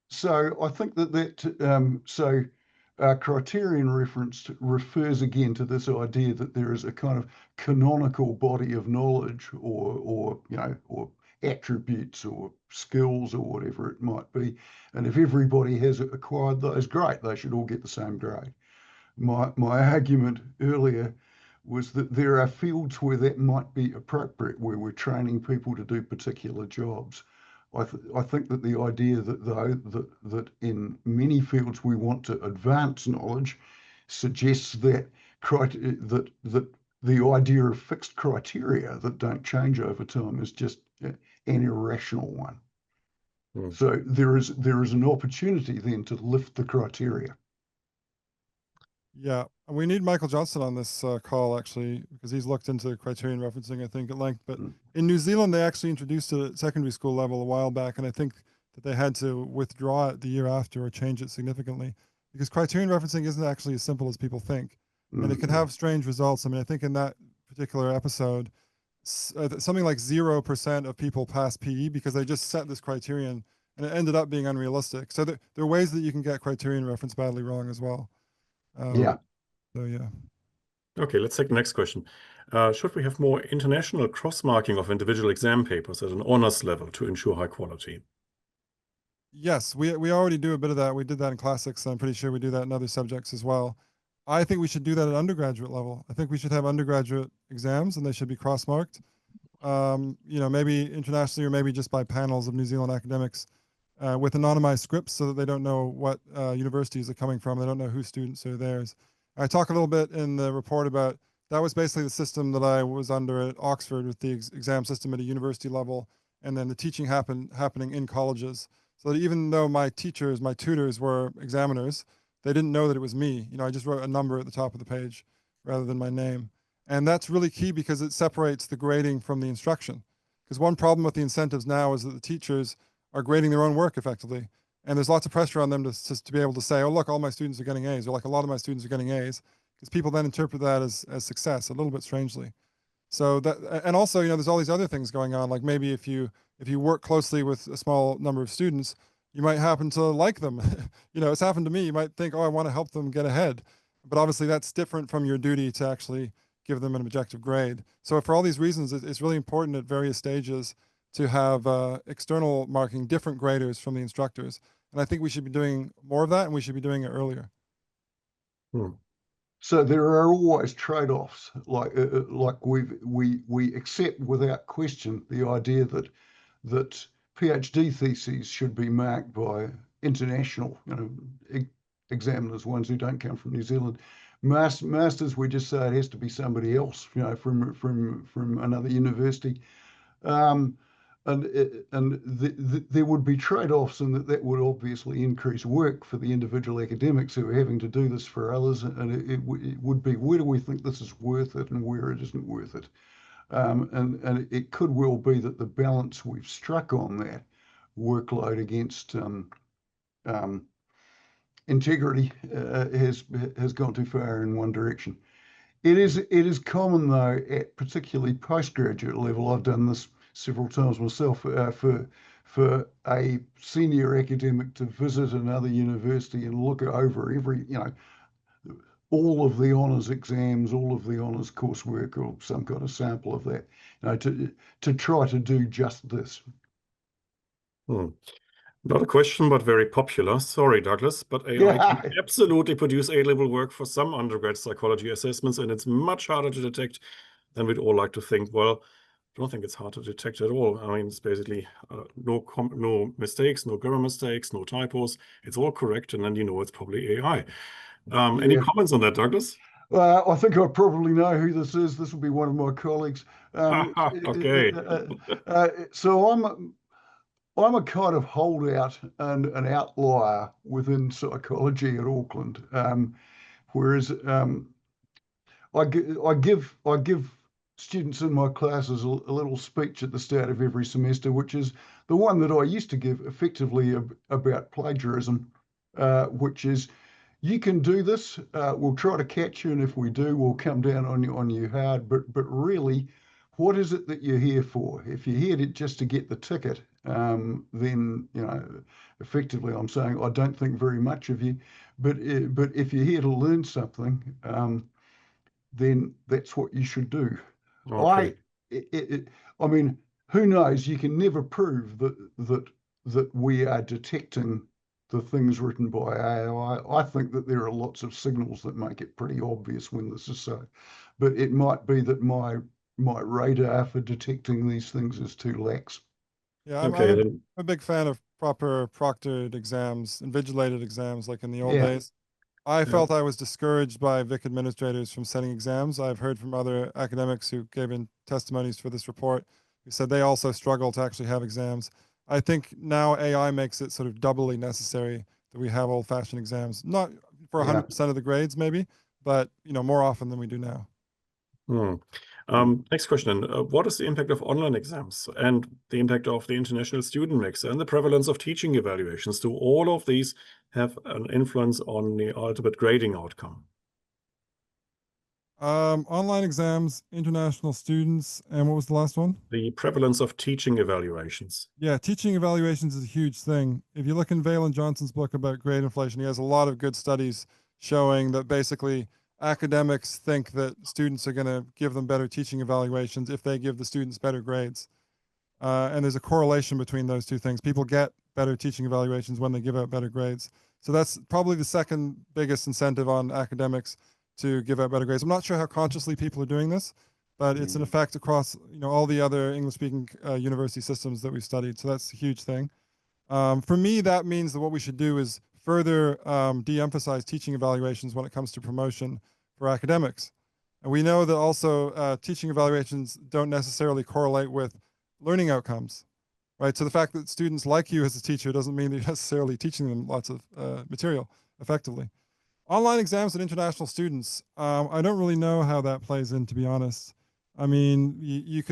So I think that criterion reference refers again to this idea that there is a kind of canonical body of knowledge or attributes or skills or whatever it might be. And if everybody has acquired those, great, they should all get the same grade. My argument earlier was that there are fields where that might be appropriate, where we're training people to do particular jobs. I think that the idea that in many fields we want to advance knowledge suggests that the idea of fixed criteria that don't change over time is just an irrational one. So there is an opportunity then to lift the criteria. Yeah, we need Michael Johnson on this call, actually, because he's looked into criterion referencing, I think, at length. But in New Zealand, they actually introduced it at secondary school level a while back, and I think that they had to withdraw it the year after or change it significantly, because criterion referencing isn't actually as simple as people think, and it can have strange results. I mean, I think in that particular episode, something like 0% of people passed PE because they just set this criterion, and it ended up being unrealistic. So there are ways that you can get criterion reference badly wrong as well. Yeah. So yeah. Okay, let's take the next question. Should we have more international cross-marking of individual exam papers at an honors level to ensure high quality? Yes, we already do a bit of that. We did that in classics. I'm pretty sure we do that in other subjects as well. I think we should do that at undergraduate level. I think we should have undergraduate exams and they should be cross-marked. Maybe internationally or maybe just by panels of New Zealand academics with anonymized scripts so that they don't know what universities are coming from. They don't know whose students are theirs. I talk a little bit in the report about that was basically the system that I was under at Oxford with the exam system at a university level, and then the teaching happening in colleges. So that even though my tutors were examiners, they didn't know that it was me. I just wrote a number at the top of the page rather than my name. And that's really key because it separates the grading from the instruction. Because one problem with the incentives now is that the teachers are grading their own work effectively. And there's lots of pressure on them to be able to say, oh, look, all my students are getting A's, or like a lot of my students are getting A's, because people then interpret that as success a little bit strangely. So that, and also, there's all these other things going on. Like maybe if you work closely with a small number of students, you might happen to like them. It's happened to me. You might think, oh, I want to help them get ahead. But obviously that's different from your duty to actually give them an objective grade. So for all these reasons, it's really important at various stages to have external marking, different graders from the instructors. And I think we should be doing more of that, and we should be doing it earlier. So there are always trade-offs. Like we accept without question the idea that PhD theses should be marked by international, examiners, ones who don't come from New Zealand. Masters, we just say it has to be somebody else, from another university. There would be trade-offs, and that would obviously increase work for the individual academics who are having to do this for others. And it would be, where do we think this is worth it and where it isn't worth it? And it could well be that the balance we've struck on that workload against integrity has gone too far in one direction. It is common though at particularly postgraduate level. I've done this several times myself, for a senior academic to visit another university and look over all of the honours exams, all of the honours coursework, or some kind of sample of that, to try to do just this. Not a question, but very popular. Sorry, Douglas, but AI can absolutely produce A-level work for some undergrad psychology assessments, and it's much harder to detect than we'd all like to think. Well, I don't think it's hard to detect at all. I mean, it's basically no mistakes, no grammar mistakes, no typos. It's all correct, and then it's probably AI. Any comments on that, Douglas? Well, I think I probably know who this is. This will be one of my colleagues. Okay. So I'm a kind of holdout and an outlier within psychology at Auckland, whereas I give students in my classes a little speech at the start of every semester, which is the one that I used to give effectively about plagiarism, which is you can do this. We'll try to catch you, and if we do, we'll come down on you hard. But really, what is it that you're here for? If you're here just to get the ticket, then effectively, I'm saying I don't think very much of you. But if you're here to learn something, then that's what you should do. Okay. I mean, who knows? You can never prove that we are detecting the things written by AI. I think that there are lots of signals that make it pretty obvious when this is so. But it might be that my radar for detecting these things is too lax. Yeah, Okay, I'm then. a big fan of proper proctored exams, invigilated exams, like in the old Yeah. days. I Yeah. felt I was discouraged by Vic administrators from setting exams. I've heard from other academics who gave in testimonies for this report who said they also struggle to actually have exams. I think now AI makes it sort of doubly necessary that we have old-fashioned exams, not for Yeah. 100% of the grades maybe, but more often than we do now. Next question. What is the impact of online exams and the impact of the international student mix and the prevalence of teaching evaluations? Do all of these have an influence on the ultimate grading outcome? Online exams, international students, and what was the last one? The prevalence of teaching evaluations. Yeah, teaching evaluations is a huge thing. If you look in Valen Johnson's book about grade inflation, he has a lot of good studies showing that basically academics think that students are going to give them better teaching evaluations if they give the students better grades. And there's a correlation between those two things. People get better teaching evaluations when they give out better grades. So that's probably the second biggest incentive on academics to give out better grades. I'm not sure how consciously people are doing this, but it's an effect across all the other English-speaking university systems that we've studied. So that's a huge thing. For me, that means that what we should do is further de-emphasize teaching evaluations when it comes to promotion for academics. And we know that also teaching evaluations don't necessarily correlate with learning outcomes, right? So the fact that students like you as a teacher doesn't mean that you're necessarily teaching them lots of material effectively. Online exams and international students, I don't really know how that plays in, to be honest. I mean, you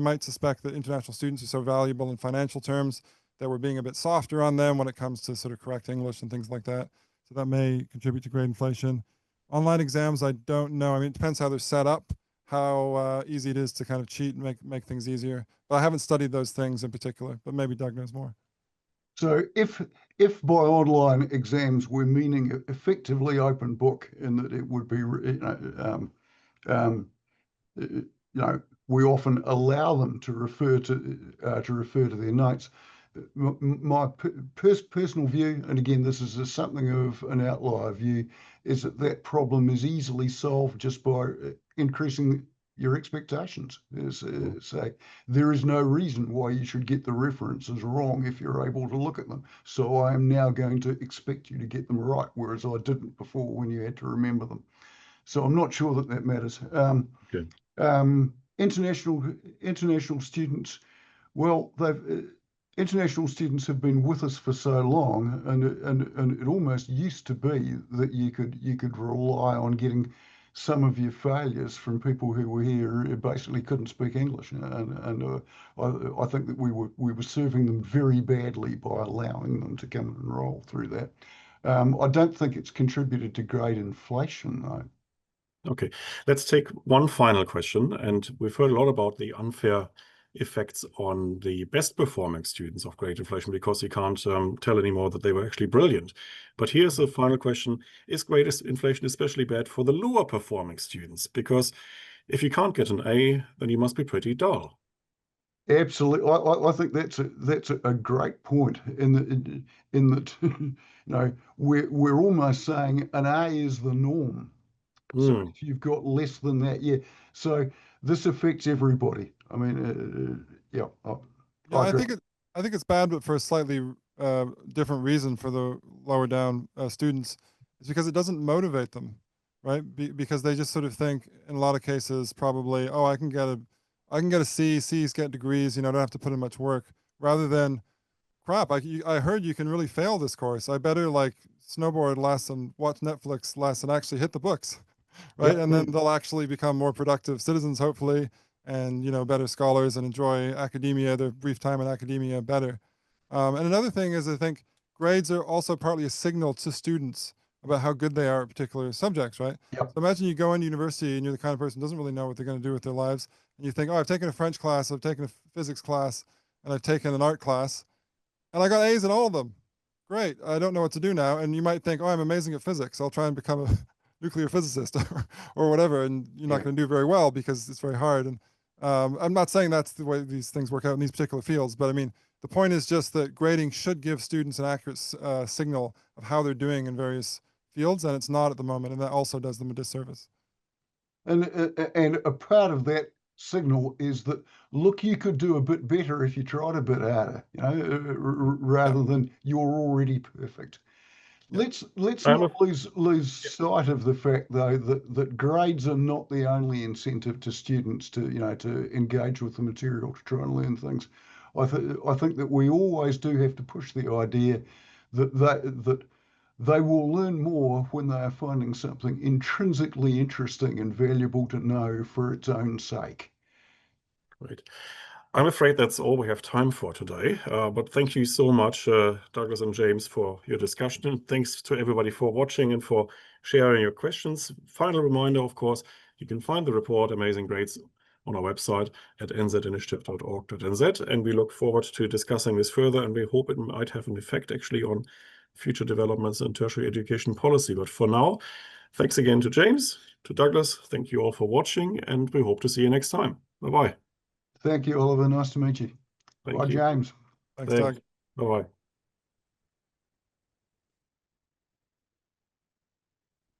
might suspect that international students are so valuable in financial terms that we're being a bit softer on them when it comes to sort of correct English and things like that. So that may contribute to grade inflation. Online exams, I don't know. I mean, it depends how they're set up, how easy it is to kind of cheat and make things easier. But I haven't studied those things in particular, but maybe Doug knows more. So if by online exams we're meaning effectively open book, in that it would be, we often allow them to refer to their notes. My personal view, and again, this is something of an outlier view, is that problem is easily solved just by increasing your expectations. Say there is no reason why you should get the references wrong if you're able to look at them. So I am now going to expect you to get them right, whereas I didn't before when you had to remember them. So I'm not sure that matters. Okay. International students, well, international students have been with us for so long, and it almost used to be that you could rely on getting some of your failures from people who were here who basically couldn't speak English, and I think that we were serving them very badly by allowing them to come and roll through that. I don't think it's contributed to grade inflation, though. Okay, let's take one final question. And we've heard a lot about the unfair effects on the best performing students of grade inflation because you can't tell anymore that they were actually brilliant. But here's the final question. Is grade inflation especially bad for the lower performing students? Because if you can't get an A, then you must be pretty dull. Absolutely, I think that's a great point. In that, we're almost saying an A is the norm. So if you've got less than that, yeah. So this affects everybody. I mean, yeah. I think it's bad, but for a slightly different reason for the lower down students. It's because it doesn't motivate them, right? Because they just sort of think, in a lot of cases, probably, oh, I can get a C. C's get degrees. I don't have to put in much work. Rather than, crap, I heard you can really fail this course. I better like snowboard less and watch Netflix less and actually hit the books, right? Yep. And then they'll actually become more productive citizens, hopefully, and better scholars and enjoy academia, their brief time in academia better. And another thing is, I think grades are also partly a signal to students about how good they are at particular subjects, right? Yep. So imagine you go into university and you're the kind of person who doesn't really know what they're going to do with their lives. And you think, oh, I've taken a French class, I've taken a physics class, and I've taken an art class, and I got A's in all of them. Great. I don't know what to do now. And you might think, oh, I'm amazing at physics. I'll try and become a nuclear physicist or whatever. And you're not going to do very well because it's very hard. And I'm not saying that's the way these things work out in these particular fields, but I mean, the point is just that grading should give students an accurate signal of how they're doing in various fields, and it's not at the moment, and that also does them a disservice. And a part of that signal is that, look, you could do a bit better if you tried a bit harder, you know, rather than you're already perfect. Let's not lose sight of the fact, though, that grades are not the only incentive to students to, you know, to engage with the material to try and learn things. I think that we always do have to push the idea that they will learn more when they are finding something intrinsically interesting and valuable to know for its own sake. Great. I'm afraid that's all we have time for today, but thank you so much, Douglas and James, for your discussion. And thanks to everybody for watching and for sharing your questions. Final reminder, of course, you can find the report Amazing Grades on our website at nzinitiative.org.nz, and we look forward to discussing this further, and we hope it might have an effect actually on future developments in tertiary education policy. But for now, thanks again to James, to Douglas. Thank you all for watching, and we hope to see you next time. Bye-bye. Thank you, Oliver. Nice to meet you. Thank Bye, you. James. Thanks, Doug. Bye-bye.